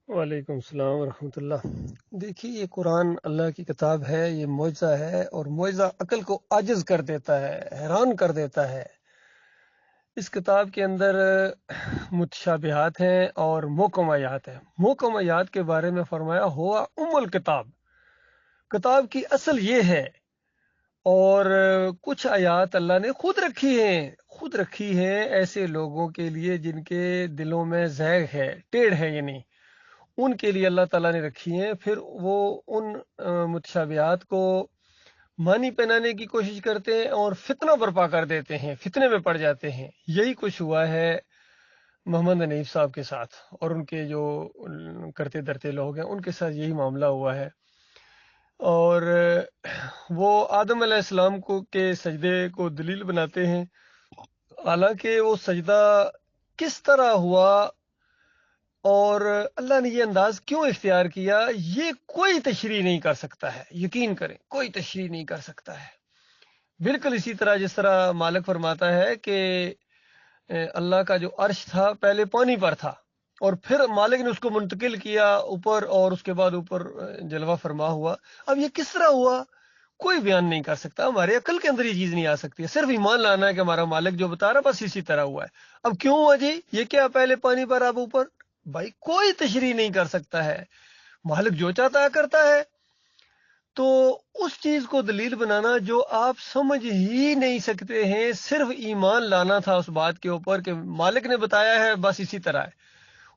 وعلیکم السلام ورحمۃ اللہ۔ دیکھیے، یہ قرآن اللہ کی کتاب ہے، یہ معجزہ ہے، اور معجزہ عقل کو عاجز کر دیتا ہے، حیران کر دیتا ہے۔ اس کتاب کے اندر متشابہات ہیں اور محکم آیات ہیں۔ محکم آیات کے بارے میں فرمایا ہوا الکتاب، کتاب کی اصل یہ ہے، اور کچھ آیات اللہ نے خود رکھی ہیں ایسے لوگوں کے لیے جن کے دلوں میں زیغ ہے، ٹیڑھ ہے، یعنی ان کے لیے اللہ تعالیٰ نے رکھی ہیں۔ پھر وہ ان متشابہات کو معنی پہنانے کی کوشش کرتے ہیں اور فتنہ برپا کر دیتے ہیں، فتنے میں پڑ جاتے ہیں۔ یہی کچھ ہوا ہے محمد حنیف صاحب کے ساتھ، اور ان کے جو کرتے درتے لوگ ہیں ان کے ساتھ یہی معاملہ ہوا ہے۔ اور وہ آدم علیہ السلام کو کے سجدے کو دلیل بناتے ہیں، حالانکہ وہ سجدہ کس طرح ہوا اور اللہ نے یہ انداز کیوں اختیار کیا، یہ کوئی تشریح نہیں کر سکتا ہے۔ یقین کریں، کوئی تشریح نہیں کر سکتا ہے۔ بالکل اسی طرح جس طرح مالک فرماتا ہے کہ اللہ کا جو عرش تھا پہلے پانی پر تھا، اور پھر مالک نے اس کو منتقل کیا اوپر، اور اس کے بعد اوپر جلوہ فرما ہوا۔ اب یہ کس طرح ہوا، کوئی بیان نہیں کر سکتا، ہمارے عقل کے اندر یہ چیز نہیں آ سکتی، صرف ایمان لانا ہے کہ ہمارا مالک جو بتا رہا بس اسی طرح ہوا ہے۔ اب کیوں ہوا جی، یہ کیا پہلے پانی پر اب اوپر، بھائی کوئی تشریح نہیں کر سکتا ہے، مالک جو چاہتا ہے کرتا ہے۔ تو اس چیز کو دلیل بنانا جو آپ سمجھ ہی نہیں سکتے ہیں، صرف ایمان لانا تھا اس بات کے اوپر کہ مالک نے بتایا ہے بس اسی طرح ہے،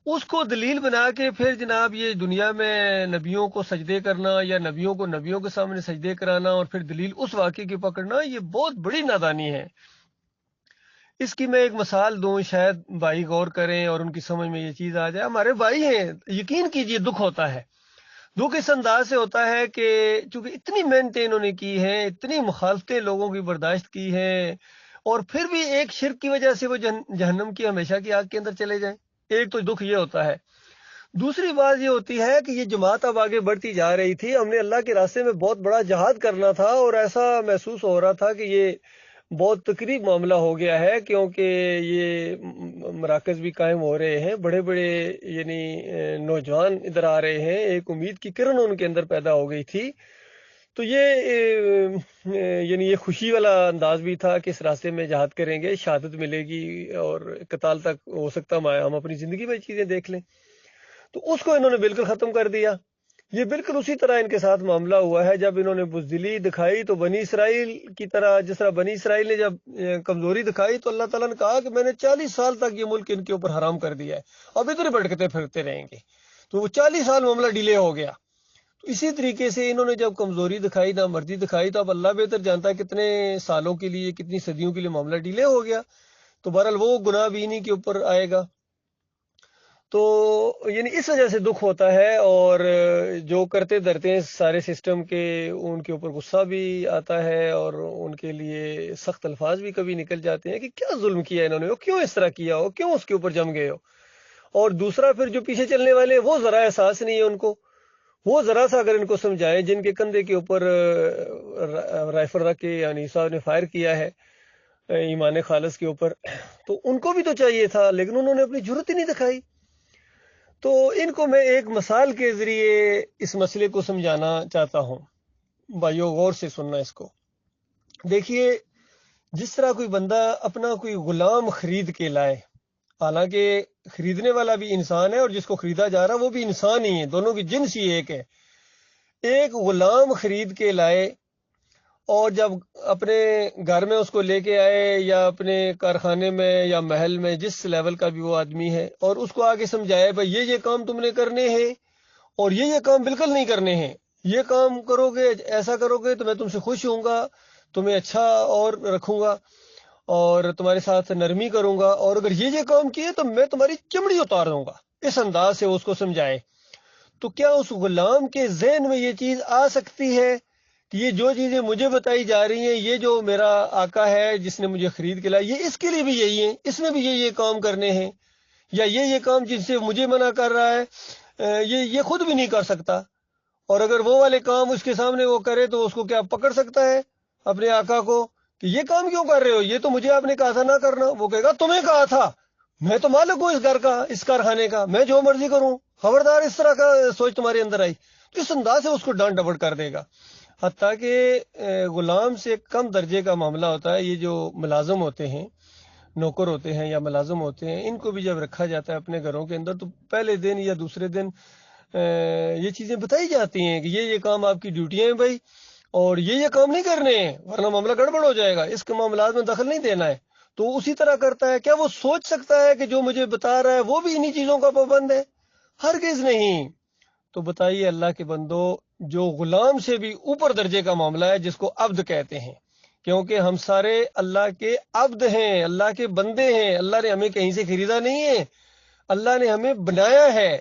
اس کو دلیل بنا کے پھر جناب یہ دنیا میں نبیوں کو سجدے کرنا یا نبیوں کو نبیوں کے سامنے سجدے کرانا اور پھر دلیل اس واقعے کی پکڑنا، یہ بہت بڑی نادانی ہے۔ اس کی میں ایک مثال دوں، شاید بھائی غور کریں اور ان کی سمجھ میں یہ چیز آ جائے۔ ہمارے بھائی ہیں، یقین کیجئے دکھ ہوتا ہے، دکھ اس انداز سے ہوتا ہے کہ چونکہ اتنی محنتیں انہوں نے کی ہیں، اتنی مخالفتیں لوگوں کی برداشت کی ہیں، اور پھر بھی ایک شرک کی وجہ سے وہ جہنم کی ہمیشہ کی آگ کے اندر چلے جائیں۔ ایک تو دکھ یہ ہوتا ہے۔ دوسری بات یہ ہوتی ہے کہ یہ جماعت اب آگے بڑھتی جا رہی تھی، ہم نے اللہ کے راستے میں بہت بڑا جہاد کرنا تھا، اور ایسا محسوس ہو رہا تھا کہ یہ بہت تقریب معاملہ ہو گیا ہے، کیونکہ یہ مراکز بھی قائم ہو رہے ہیں، بڑے بڑے یعنی نوجوان ادھر آ رہے ہیں، ایک امید کی کرن ان کے اندر پیدا ہو گئی تھی۔ تو یہ یعنی یہ خوشی والا انداز بھی تھا کہ اس راستے میں جہاد کریں گے، شہادت ملے گی، اور قتال تک ہو سکتا ہم اپنی زندگی میں چیزیں دیکھ لیں۔ تو اس کو انہوں نے بالکل ختم کر دیا۔ یہ بالکل اسی طرح ان کے ساتھ معاملہ ہوا ہے، جب انہوں نے بزدلی دکھائی تو بنی اسرائیل کی طرح، جس طرح بنی اسرائیل نے جب کمزوری دکھائی تو اللہ تعالیٰ نے کہا کہ میں نے 40 سال تک یہ ملک ان کے اوپر حرام کر دیا ہے، اب ادھر بھٹکتے پھرتے رہیں گے۔ تو وہ 40 سال معاملہ ڈیلے ہو گیا۔ تو اسی طریقے سے انہوں نے جب کمزوری دکھائی، نامردی دکھائی، تو اب اللہ بہتر جانتا ہے کتنے سالوں کے لیے، کتنی صدیوں کے لیے معاملہ ڈیلے ہو گیا۔ تو بہرحال وہ گناہ بھی انہی کے اوپر آئے گا۔ تو یعنی اس وجہ سے دکھ ہوتا ہے، اور جو کرتے دھرتے ہیں سارے سسٹم کے، ان کے اوپر غصہ بھی آتا ہے، اور ان کے لیے سخت الفاظ بھی کبھی نکل جاتے ہیں کہ کیا ظلم کیا انہوں نے، کیوں اس طرح کیا ہو، کیوں اس کے اوپر جم گئے ہو۔ اور دوسرا پھر جو پیچھے چلنے والے ہیں، وہ ذرا احساس نہیں ہے ان کو، وہ ذرا سا اگر ان کو سمجھائیں، جن کے کندھے کے اوپر رائفل رکھ کے یعنی صاحب نے فائر کیا ہے ایمان خالص کے اوپر، تو ان کو بھی تو چاہیے تھا، لیکن انہوں نے اپنی جرت ہی نہیں دکھائی۔ تو ان کو میں ایک مثال کے ذریعے اس مسئلے کو سمجھانا چاہتا ہوں۔ بھائیو غور سے سننا اس کو۔ دیکھیے، جس طرح کوئی بندہ اپنا کوئی غلام خرید کے لائے، حالانکہ خریدنے والا بھی انسان ہے اور جس کو خریدا جا رہا وہ بھی انسان ہی ہے، دونوں کی جنس ہی ایک ہے۔ ایک غلام خرید کے لائے، اور جب اپنے گھر میں اس کو لے کے آئے یا اپنے کارخانے میں یا محل میں، جس لیول کا بھی وہ آدمی ہے، اور اس کو آگے سمجھائے بھائی یہ کام تم نے کرنے ہیں، اور یہ کام بالکل نہیں کرنے ہیں، یہ کام کرو گے، ایسا کرو گے تو میں تم سے خوش ہوں گا، تمہیں اچھا اور رکھوں گا، اور تمہارے ساتھ نرمی کروں گا، اور اگر یہ کام کیے تو میں تمہاری چمڑی اتار دوں گا، اس انداز سے اس کو سمجھائے، تو کیا اس غلام کے ذہن میں یہ چیز آ سکتی ہے کہ یہ جو چیزیں مجھے بتائی جا رہی ہیں، یہ جو میرا آقا ہے جس نے مجھے خرید کے لایا، یہ اس کے لیے بھی یہی ہیں، اس میں بھی یہ کام کرنے ہیں، یا یہ کام جن سے مجھے منع کر رہا ہے یہ خود بھی نہیں کر سکتا، اور اگر وہ والے کام اس کے سامنے وہ کرے تو اس کو کیا پکڑ سکتا ہے اپنے آقا کو کہ یہ کام کیوں کر رہے ہو، یہ تو مجھے آپ نے کہا تھا نہ کرنا۔ وہ کہے گا تمہیں کہا تھا، میں تو مالک ہوں اس گھر کا، اس کارخانے کا، میں جو مرضی کروں، خبردار اس طرح کا سوچ تمہارے اندر آئی تو اس انداز سے اس کو ڈانٹ ڈپٹ کر دے گا. حتیٰ کہ غلام سے کم درجے کا معاملہ ہوتا ہے. یہ جو ملازم ہوتے ہیں، نوکر ہوتے ہیں یا ملازم ہوتے ہیں، ان کو بھی جب رکھا جاتا ہے اپنے گھروں کے اندر تو پہلے دن یا دوسرے دن یہ چیزیں بتائی جاتی ہیں کہ یہ کام آپ کی ڈیوٹیاں ہیں بھائی، اور یہ کام نہیں کرنے ہیں ورنہ معاملہ گڑبڑ ہو جائے گا، اس کے معاملات میں دخل نہیں دینا ہے. تو اسی طرح کرتا ہے. کیا وہ سوچ سکتا ہے کہ جو مجھے بتا رہا ہے وہ بھی انہی چیزوں کا پابند ہے؟ ہرگز نہیں. تو بتائیے اللہ کے بندو، جو غلام سے بھی اوپر درجے کا معاملہ ہے جس کو عبد کہتے ہیں، کیونکہ ہم سارے اللہ کے عبد ہیں، اللہ کے بندے ہیں. اللہ نے ہمیں کہیں سے خریدا نہیں ہے، اللہ نے ہمیں بنایا ہے.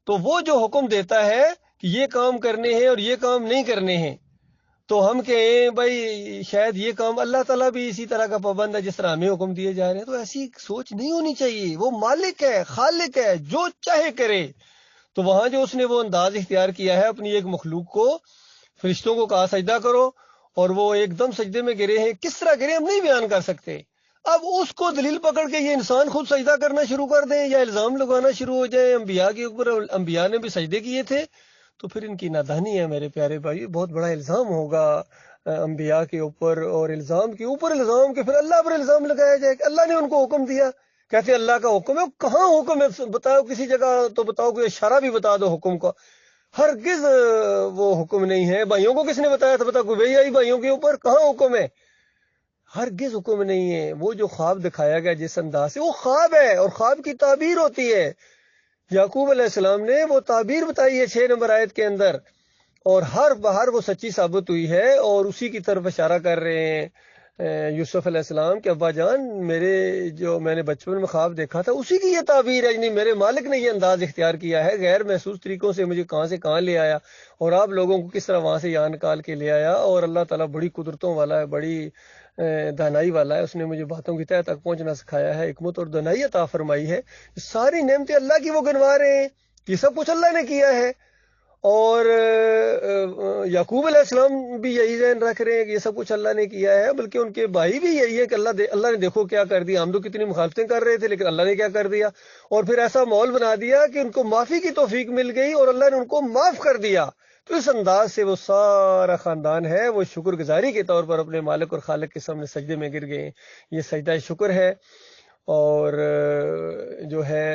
تو وہ جو حکم دیتا ہے کہ یہ کام کرنے ہیں اور یہ کام نہیں کرنے ہیں، تو ہم کہیں بھائی شاید یہ کام اللہ تعالیٰ بھی اسی طرح کا پابند ہے جس طرح ہمیں حکم دیے جا رہے ہیں. تو ایسی سوچ نہیں ہونی چاہیے. وہ مالک ہے، خالق ہے، جو چاہے کرے. تو وہاں جو اس نے وہ انداز اختیار کیا ہے اپنی ایک مخلوق کو، فرشتوں کو کہا سجدہ کرو، اور وہ ایک دم سجدے میں گرے ہیں. کس طرح گرے ہم نہیں بیان کر سکتے. اب اس کو دلیل پکڑ کے یہ انسان خود سجدہ کرنا شروع کر دیں یا الزام لگانا شروع ہو جائے انبیاء کے اوپر، انبیاء نے بھی سجدے کیے تھے، تو پھر ان کی نادانی ہے میرے پیارے بھائی. بہت بڑا الزام ہوگا انبیاء کے اوپر، اور الزام کے اوپر الزام کے پھر اللہ پر الزام لگایا جائے کہ اللہ نے ان کو حکم دیا. کہتے اللہ کا حکم ہے. کہاں حکم ہے بتاؤ، کسی جگہ تو بتاؤ، کوئی اشارہ بھی بتا دو حکم کا. ہرگز وہ حکم نہیں ہے. بھائیوں کو کس نے بتایا تھا؟ بتا، کوئی وہی آئی بھائیوں کے اوپر؟ کہاں حکم ہے؟ ہرگز حکم نہیں ہے. وہ جو خواب دکھایا گیا جس انداز سے، وہ خواب ہے اور خواب کی تعبیر ہوتی ہے. یعقوب علیہ السلام نے وہ تعبیر بتائی ہے 6 نمبر آیت کے اندر، اور ہر بہر وہ سچی ثابت ہوئی ہے، اور اسی کی طرف اشارہ کر رہے ہیں یوسف علیہ السلام کہ ابا جان، میرے جو میں نے بچپن میں خواب دیکھا تھا اسی کی یہ تعبیر ہے. یعنی میرے مالک نے یہ انداز اختیار کیا ہے، غیر محسوس طریقوں سے مجھے کہاں سے کہاں لے آیا، اور آپ لوگوں کو کس طرح وہاں سے یہاں نکال کے لے آیا. اور اللہ تعالیٰ بڑی قدرتوں والا ہے، بڑی دانائی والا ہے. اس نے مجھے باتوں کی تہہ تک پہنچنا سکھایا ہے، حکمت اور دانائی عطا فرمائی ہے. ساری نعمتیں اللہ کی وہ گنوا رہے ہیں، یہ سب کچھ اللہ نے کیا ہے. اور یعقوب علیہ السلام بھی یہی ذہن رکھ رہے ہیں کہ یہ سب کچھ اللہ نے کیا ہے، بلکہ ان کے بھائی بھی یہی ہے کہ اللہ نے دیکھو کیا کر دیا. ہم تو کتنی مخالفتیں کر رہے تھے لیکن اللہ نے کیا کر دیا، اور پھر ایسا ماحول بنا دیا کہ ان کو معافی کی توفیق مل گئی اور اللہ نے ان کو معاف کر دیا. تو اس انداز سے وہ سارا خاندان ہے وہ شکر گزاری کے طور پر اپنے مالک اور خالق کے سامنے سجدے میں گر گئے. یہ سجدہ شکر ہے، اور جو ہے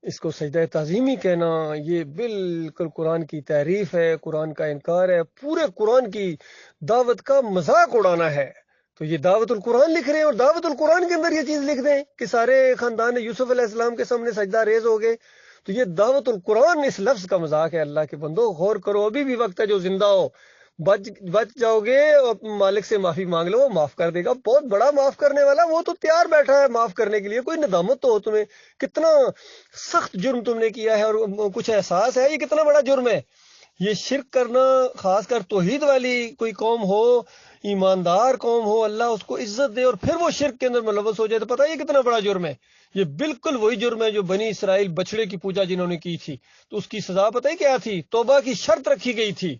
اس کو سجدہ تعظیمی کہنا یہ بالکل قرآن کی تعریف ہے، قرآن کا انکار ہے، پورے قرآن کی دعوت کا مذاق اڑانا ہے. تو یہ دعوت القرآن لکھ رہے ہیں، اور دعوت القرآن کے اندر یہ چیز لکھ دیں کہ سارے خاندان یوسف علیہ السلام کے سامنے سجدہ ریز ہو گئے. تو یہ دعوت القرآن اس لفظ کا مذاق ہے. اللہ کے بندو غور کرو، ابھی بھی وقت ہے، جو زندہ ہو بچ جاؤ گے، مالک سے معافی مانگ لو، وہ معاف کر دے گا. بہت بڑا معاف کرنے والا، وہ تو تیار بیٹھا ہے معاف کرنے کے لیے. کوئی ندامت تو ہو تمہیں، کتنا سخت جرم تم نے کیا ہے، اور کچھ احساس ہے یہ کتنا بڑا جرم ہے. یہ شرک کرنا، خاص کر توحید والی کوئی قوم ہو، ایماندار قوم ہو، اللہ اس کو عزت دے اور پھر وہ شرک کے اندر ملوث ہو جائے تو پتہ یہ کتنا بڑا جرم ہے. یہ بالکل وہی جرم ہے جو بنی اسرائیل بچڑے کی پوجا جنہوں نے کی تھی، تو اس کی سزا پتہ ہے کیا تھی؟ توبہ کی شرط رکھی گئی تھی.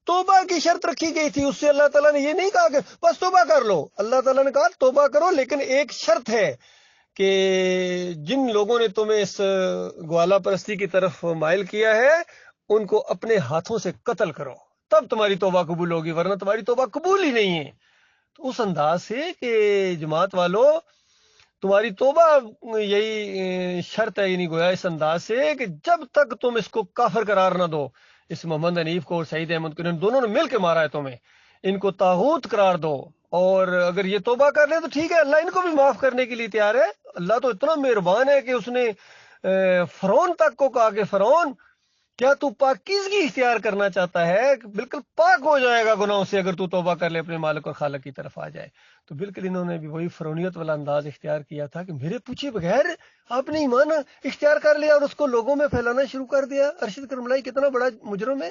توبہ کی شرط رکھی گئی تھی. اس سے اللہ تعالیٰ نے یہ نہیں کہا کہ بس توبہ کر لو. اللہ تعالیٰ نے کہا توبہ کرو، لیکن ایک شرط ہے کہ جن لوگوں نے تمہیں اس گوالا پرستی کی طرف مائل کیا ہے ان کو اپنے ہاتھوں سے قتل کرو، تب تمہاری توبہ قبول ہوگی، ورنہ تمہاری توبہ قبول ہی نہیں ہے. تو اس انداز سے کہ جماعت والو تمہاری توبہ یہی شرط ہے، یعنی گویا اس انداز سے کہ جب تک تم اس کو کافر قرار نہ دو، اس محمد حنیف کو اور سعید احمد کو، ان دونوں نے مل کے مارا ہے تمہیں، ان کو طاغوت قرار دو. اور اگر یہ توبہ کر لیں تو ٹھیک ہے، اللہ ان کو بھی معاف کرنے کے لیے تیار ہے. اللہ تو اتنا مہربان ہے کہ اس نے فرعون تک کو کہا کہ فرعون کیا تو پاکیزگی اختیار کرنا چاہتا ہے؟ بالکل پاک ہو جائے گا گناہوں سے اگر تو توبہ کر لے، اپنے مالک اور خالق کی طرف آ جائے. تو بالکل انہوں نے بھی وہی فرعونیت والا انداز اختیار کیا تھا کہ میرے پوچھے بغیر آپ نے ایمان اختیار کر لیا اور اس کو لوگوں میں پھیلانا شروع کر دیا. ارشد کرملائی کتنا بڑا مجرم ہے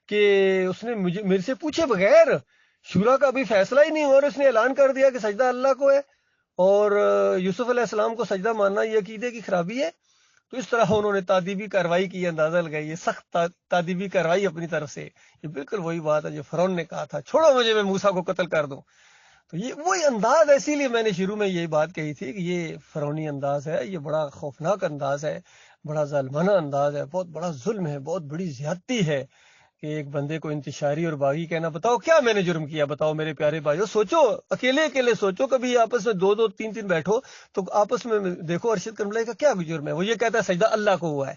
کہ اس نے میرے سے پوچھے بغیر، شورا کا ابھی فیصلہ ہی نہیں ہوا اور اس نے اعلان کر دیا کہ سجدہ اللہ کو ہے، اور یوسف علیہ السلام کو سجدہ ماننا یہ عقیدے کی خرابی ہے. تو اس طرح انہوں نے تعدیبی کارروائی کی، اندازہ لگائیے، سخت تعدیبی کارروائی اپنی طرف سے. یہ بالکل وہی بات ہے جو فرعون نے کہا تھا چھوڑو مجھے، میں موسیٰ کو قتل کر دوں. تو یہ وہی انداز ہے. اسی لیے میں نے شروع میں یہی بات کہی تھی کہ یہ فرعونی انداز ہے، یہ بڑا خوفناک انداز ہے. بڑا ظالمانہ انداز ہے، بہت بڑا ظلم ہے، بہت بڑی زیادتی ہے کہ ایک بندے کو انتشاری اور باغی کہنا۔ بتاؤ کیا میں نے جرم کیا؟ بتاؤ میرے پیارے بھائیو، سوچو، اکیلے اکیلے سوچو، کبھی آپس میں دو دو تین تین بیٹھو تو آپس میں دیکھو ارشد کرم اللہ کا کیا جرم ہے۔ وہ یہ کہتا ہے سجدہ اللہ کو ہوا ہے،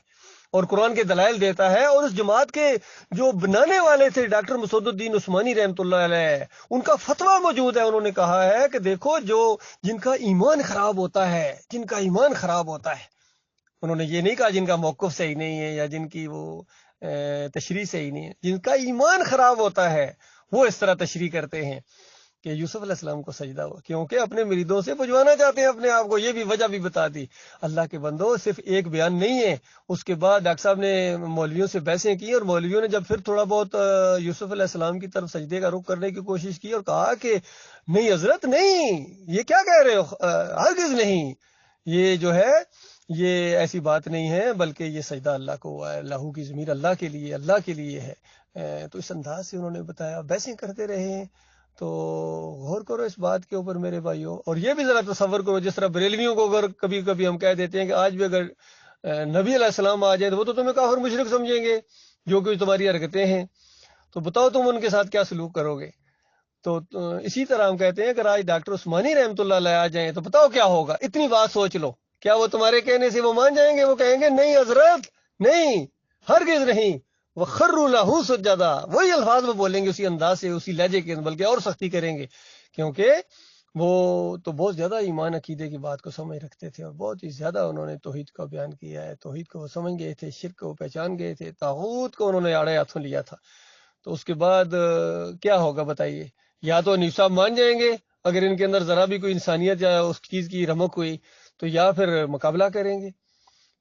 اور قرآن کے دلائل دیتا ہے، اور اس جماعت کے جو بنانے والے تھے ڈاکٹر مسعود الدین عثمانی رحمۃ اللہ علیہ، ان کا فتویٰ موجود ہے۔ انہوں نے کہا ہے کہ دیکھو جن کا ایمان خراب ہوتا ہے، جن کا ایمان خراب ہوتا ہے، انہوں نے یہ نہیں کہا جن کا موقف صحیح نہیں ہے یا جن کی وہ تشریح صحیح نہیں ہے، جن کا ایمان خراب ہوتا ہے وہ اس طرح تشریح کرتے ہیں کہ یوسف علیہ السلام کو سجدہ ہوا، کیونکہ اپنے مریدوں سے بجوانا چاہتے ہیں اپنے آپ کو۔ یہ بھی وجہ بھی بتا دی۔ اللہ کے بندو، صرف ایک بیان نہیں ہے۔ اس کے بعد ڈاکٹر صاحب نے مولویوں سے بحثیں کی، اور مولویوں نے جب پھر تھوڑا بہت یوسف علیہ السلام کی طرف سجدے کا رخ کرنے کی کوشش کی اور کہا کہ نہیں حضرت، نہیں، یہ کیا کہہ رہے ہو، ہرگز نہیں، یہ جو ہے یہ ایسی بات نہیں ہے، بلکہ یہ سجدہ اللہ کو ہوا ہے، لہو کی ضمیر اللہ کے لیے، اللہ کے لیے ہے۔ تو اس انداز سے انہوں نے بتایا، بحثیں کرتے رہے ہیں۔ تو غور کرو اس بات کے اوپر میرے بھائیوں، اور یہ بھی ذرا تصور کرو، جس طرح بریلویوں کو اگر کبھی کبھی ہم کہہ دیتے ہیں کہ آج بھی اگر نبی علیہ السلام آ جائیں تو وہ تو تمہیں کافر مشرک سمجھیں گے جو کہ تمہاری حرکتیں ہیں، تو بتاؤ تم ان کے ساتھ کیا سلوک کرو گے۔ تو اسی طرح ہم کہتے ہیں کہ آج ڈاکٹر عثمانی رحمۃ اللہ علیہ آ جائیں تو بتاؤ کیا ہوگا۔ اتنی بات سوچ لو، کیا وہ تمہارے کہنے سے وہ مان جائیں گے؟ وہ کہیں گے نہیں حضرت، نہیں، ہرگز نہیں، وَخَرُّوا لَهُ سُجَّدًا، وہی الفاظ وہ بولیں گے اسی انداز سے، اسی لہجے کے، بلکہ اور سختی کریں گے، کیونکہ وہ تو بہت زیادہ ایمان عقیدے کی بات کو سمجھ رکھتے تھے، اور بہت ہی زیادہ انہوں نے توحید کا بیان کیا ہے، توحید کو وہ سمجھ گئے تھے، شرک کو وہ پہچان گئے تھے، طاغوت کو انہوں نے آڑے ہاتھوں لیا تھا۔ تو اس کے بعد کیا ہوگا بتائیے؟ یا تو حنیف صاحب مان جائیں گے اگر ان کے اندر ذرا بھی کوئی انسانیت یا اس چیز کی رمق ہوئی، تو یا پھر مقابلہ کریں گے۔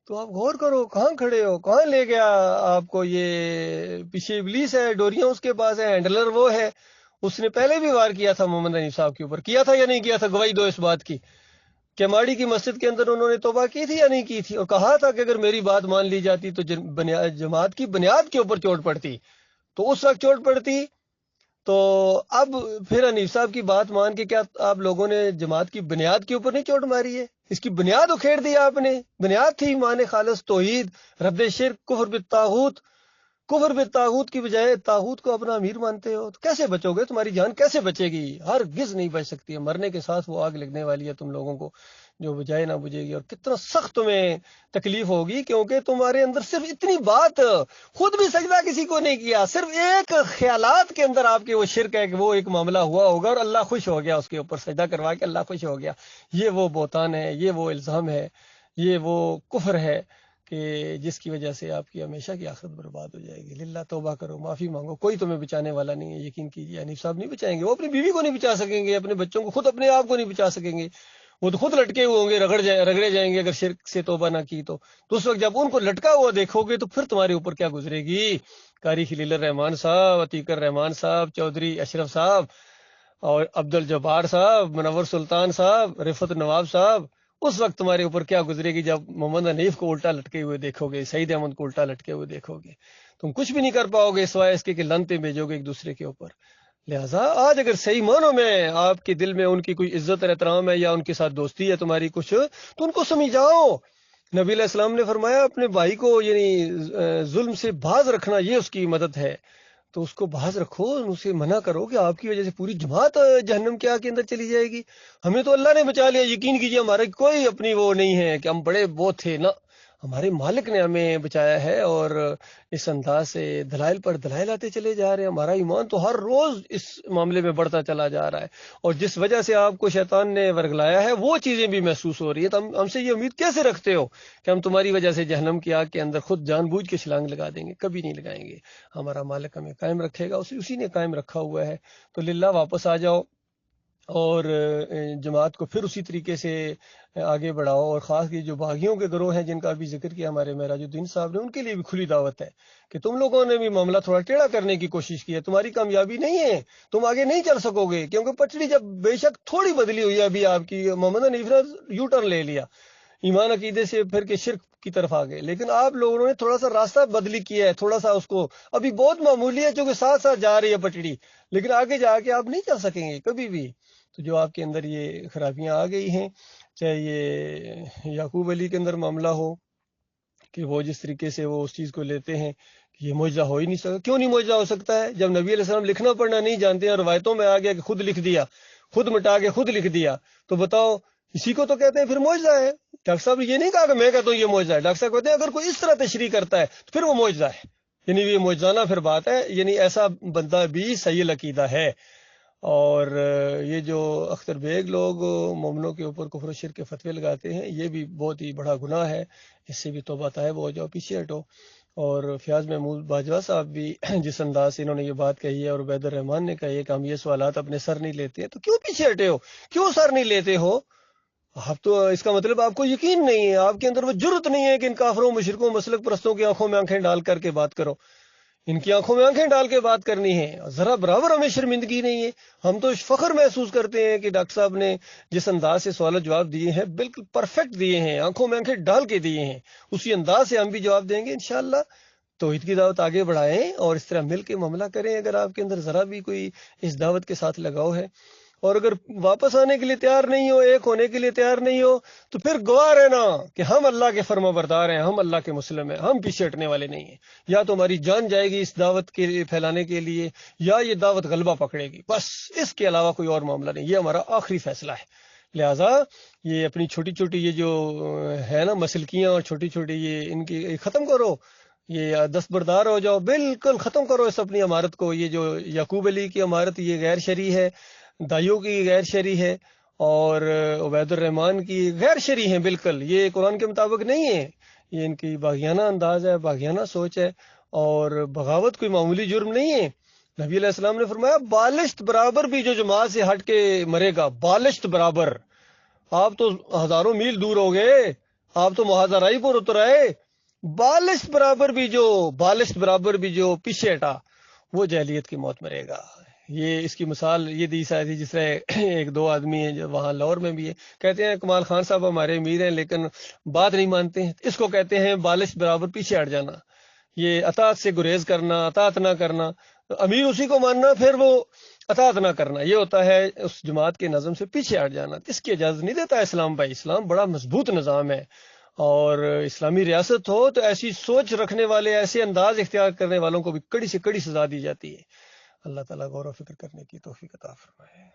تو آپ غور کرو، کہاں کھڑے ہو، کہاں لے گیا آپ کو؟ یہ پیچھے ابلیس ہے، ڈوریاں اس کے پاس ہے، ہینڈلر وہ ہے۔ اس نے پہلے بھی وار کیا تھا محمد حنیف صاحب کے اوپر، کیا تھا یا نہیں کیا تھا؟ گواہی دو اس بات کی کہ ماڑی کی مسجد کے اندر انہوں نے توبہ کی تھی یا نہیں کی تھی، اور کہا تھا کہ اگر میری بات مان لی جاتی تو جماعت کی بنیاد کے اوپر چوٹ پڑتی، تو اس وقت چوٹ پڑتی۔ تو اب پھر حنیف صاحب کی بات مان کے کیا آپ لوگوں نے جماعت کی بنیاد کے اوپر نہیں چوٹ ماری ہے؟ اس کی بنیاد اکھیڑ دیا آپ نے۔ بنیاد تھی ایمان خالص، توحید، رد شرک، کفر بالطاغوت۔ کفر بالطاغوت کی بجائے طاغوت کو اپنا امیر مانتے ہو، تو کیسے بچو گے؟ تمہاری جان کیسے بچے گی؟ ہرگز نہیں بچ سکتی ہے، مرنے کے ساتھ وہ آگ لگنے والی ہے تم لوگوں کو، جو بجائے نہ بجھے گی، اور کتنا سخت تمہیں تکلیف ہوگی، کیونکہ تمہارے اندر صرف اتنی بات، خود بھی سجدہ کسی کو نہیں کیا، صرف ایک خیالات کے اندر آپ کے وہ شرک ہے کہ وہ ایک معاملہ ہوا ہوگا اور اللہ خوش ہو گیا، اس کے اوپر سجدہ کروا کے اللہ خوش ہو گیا۔ یہ وہ بہتان ہے، یہ وہ الزام ہے، یہ وہ کفر ہے کہ جس کی وجہ سے آپ کی ہمیشہ کی آخرت برباد ہو جائے گی۔ للہ توبہ کرو، معافی مانگو، کوئی تمہیں بچانے والا نہیں ہے، یقین کیجیے۔ حنیف صاحب نہیں بچائیں گے، وہ اپنی بیوی کو نہیں بچا سکیں گے، اپنے بچوں کو، خود اپنے آپ کو نہیں بچا سکیں گے، وہ تو خود لٹکے ہوئے ہوں گے، رگڑے جائیں گے اگر شرک سے توبہ نہ کی تو اس وقت جب ان کو لٹکا ہوا دیکھو گے تو پھر تمہارے اوپر کیا گزرے گی؟ قاری خلیل الرحمان صاحب، عتیق الرحمان صاحب، چودھری اشرف صاحب، اور عبد الجبار صاحب، منور سلطان صاحب، رفعت نواب صاحب، اس وقت تمہارے اوپر کیا گزرے گی جب محمد حنیف کو الٹا لٹکے ہوئے دیکھو گے، سعید احمد کو الٹا لٹکے ہوئے دیکھو گے؟ تم کچھ بھی نہیں کر پاؤ گے سوائے اس کے کہ لنتے بھیجو گے ایک دوسرے کے اوپر۔ لہٰذا آج اگر صحیح معنوں میں آپ کے دل میں ان کی کوئی عزت اور احترام ہے یا ان کے ساتھ دوستی ہے تمہاری کچھ، تو ان کو سمجھاؤ۔ نبی علیہ السلام نے فرمایا اپنے بھائی کو یعنی ظلم سے باز رکھنا یہ اس کی مدد ہے، تو اس کو باز رکھو، اسے منع کرو کہ آپ کی وجہ سے پوری جماعت جہنم کے آگ کے اندر چلی جائے گی۔ ہمیں تو اللہ نے بچا لیا، یقین کیجیے ہمارے کوئی اپنی وہ نہیں ہے کہ ہم بڑے وہ تھے، نہ، ہمارے مالک نے ہمیں بچایا ہے، اور اس انداز سے دلائل پر دلائل آتے چلے جا رہے ہیں۔ ہمارا ایمان تو ہر روز اس معاملے میں بڑھتا چلا جا رہا ہے، اور جس وجہ سے آپ کو شیطان نے ورگلایا ہے وہ چیزیں بھی محسوس ہو رہی ہے۔ تو ہم سے یہ امید کیسے رکھتے ہو کہ ہم تمہاری وجہ سے جہنم کی آگ کے اندر خود جان بوجھ کے چھلانگ لگا دیں گے؟ کبھی نہیں لگائیں گے۔ ہمارا مالک ہمیں قائم رکھے گا، اسی نے قائم رکھا ہوا ہے۔ تو للہ واپس آ جاؤ، اور جماعت کو پھر اسی طریقے سے آگے بڑھاؤ، اور خاص کی جو باغیوں کے گروہ ہیں جن کا بھی ذکر کیا ہمارے معراج الدین صاحب نے، ان کے لیے بھی کھلی دعوت ہے کہ تم لوگوں نے بھی معاملہ تھوڑا ٹیڑھا کرنے کی کوشش کی ہے، تمہاری کامیابی نہیں ہے، تم آگے نہیں چل سکو گے، کیونکہ پٹڑی جب بے شک تھوڑی بدلی ہوئی ہے ابھی آپ کی، محمد حنیف نے یو ٹرن لے لیا ایمان عقیدے سے پھر کے شرک کی طرف آ گئے، لیکن آپ لوگوں نے تھوڑا سا راستہ بدلی کیا ہے، تھوڑا سا اس کو ابھی بہت معمولی ہے چونکہ ساتھ ساتھ جا رہی ہے پٹڑی، لیکن آگے جا کے آپ نہیں چل سکیں گے کبھی بھی۔ تو جو آپ کے اندر یہ خرابیاں آ گئی ہیں، چاہے یہ یعقوب علی کے اندر معاملہ ہو کہ وہ جس طریقے سے وہ اس چیز کو لیتے ہیں کہ یہ معجزہ ہو ہی نہیں سکتا. کیوں نہیں معجزہ ہو سکتا ہے؟ جب نبی علیہ السلام لکھنا پڑھنا نہیں جانتے ہیں، روایتوں میں آ گیا کہ خود لکھ دیا، خود مٹا کے خود لکھ دیا، تو بتاؤ اسی کو تو کہتے ہیں پھر معجزہ ہے. ڈاکٹر صاحب یہ نہیں کہا کہ میں کہتا ہوں یہ معجزہ ہے. ڈاکٹر صاحب کہتے ہیں اگر کوئی اس طرح تشریح کرتا ہے تو پھر وہ معجزہ ہے، یعنی یہ معجزانہ پھر بات ہے، یعنی ایسا بندہ بھی صحیح العقیدہ ہے. اور یہ جو اختر بیگ لوگ مومنوں کے اوپر کفر و شرک کے فتوے لگاتے ہیں، یہ بھی بہت ہی بڑا گناہ ہے، اس سے بھی توبہ طائب ہو جاؤ، پیچھے ہٹو. اور فیاض محمود باجوہ صاحب بھی جس انداز سے انہوں نے یہ بات کہی ہے، اور عبید الرحمان نے کہی ہے کہ ہم یہ سوالات اپنے سر نہیں لیتے ہیں، تو کیوں پیچھے ہٹے ہو؟ کیوں سر نہیں لیتے ہو؟ آپ تو اس کا مطلب آپ کو یقین نہیں ہے، آپ کے اندر وہ جرت نہیں ہے کہ ان کافروں مشرکوں مسلک پرستوں کی آنکھوں میں آنکھیں ڈال کر کے بات کرو. ان کی آنکھوں میں آنکھیں ڈال کے بات کرنی ہے، ذرا برابر ہمیں شرمندگی نہیں ہے. ہم تو فخر محسوس کرتے ہیں کہ ڈاکٹر صاحب نے جس انداز سے سوال جواب دیے ہیں بالکل پرفیکٹ دیے ہیں، آنکھوں میں آنکھیں ڈال کے دیے ہیں. اسی انداز سے ہم بھی جواب دیں گے انشاءاللہ. توحید کی دعوت آگے بڑھائیں اور اس طرح مل کے معاملہ کریں. اگر آپ کے اندر ذرا بھی کوئی اس دعوت کے ساتھ لگاؤ ہے، اور اگر واپس آنے کے لیے تیار نہیں ہو، ایک ہونے کے لیے تیار نہیں ہو، تو پھر گواہ رہنا کہ ہم اللہ کے فرما بردار ہیں، ہم اللہ کے مسلم ہیں، ہم پیچھے ہٹنے والے نہیں ہیں. یا تو ہماری جان جائے گی اس دعوت کے پھیلانے کے لیے، یا یہ دعوت غلبہ پکڑے گی، بس اس کے علاوہ کوئی اور معاملہ نہیں. یہ ہمارا آخری فیصلہ ہے. لہذا یہ اپنی چھوٹی چھوٹی یہ جو ہے نا مسلکیاں اور چھوٹی چھوٹی یہ ان کی ختم کرو، یہ دستبردار ہو جاؤ، بالکل ختم کرو اس اپنی عمارت کو. یہ جو یعقوب علی کی عمارت یہ غیر شرعی ہے، دائیوں کی غیر شرعی ہے، اور عبید الرحمان کی غیر شرعی ہیں بالکل. یہ قرآن کے مطابق نہیں ہے، یہ ان کی باغیانہ انداز ہے، باغیانہ سوچ ہے. اور بغاوت کوئی معمولی جرم نہیں ہے. نبی علیہ السلام نے فرمایا بالشت برابر بھی جو جماعت سے ہٹ کے مرے گا، بالشت برابر. آپ تو ہزاروں میل دور ہو گئے، آپ تو مہاجرائی پر اتر آئے. بالشت برابر بھی جو پیچھے ہٹا وہ جاہلیت کی موت مرے گا. یہ اس کی مثال یہ دی شاید جس طرح ایک دو آدمی ہیں جو وہاں لاہور میں بھی ہے، کہتے ہیں کمال خان صاحب ہمارے امیر ہیں لیکن بات نہیں مانتے ہیں. اس کو کہتے ہیں بالش برابر پیچھے ہٹ جانا، یہ اطاعت سے گریز کرنا، اطاعت نہ کرنا. امیر اسی کو ماننا، پھر وہ اطاعت نہ کرنا، یہ ہوتا ہے اس جماعت کے نظم سے پیچھے ہٹ جانا. اس کی اجازت نہیں دیتا اسلام. بھائی اسلام بڑا مضبوط نظام ہے، اور اسلامی ریاست ہو تو ایسی سوچ رکھنے والے، ایسے انداز اختیار کرنے والوں کو بھی کڑی سے کڑی سزا دی جاتی ہے. اللہ تعالیٰ غور و فکر کرنے کی توفیق عطا فرمائے.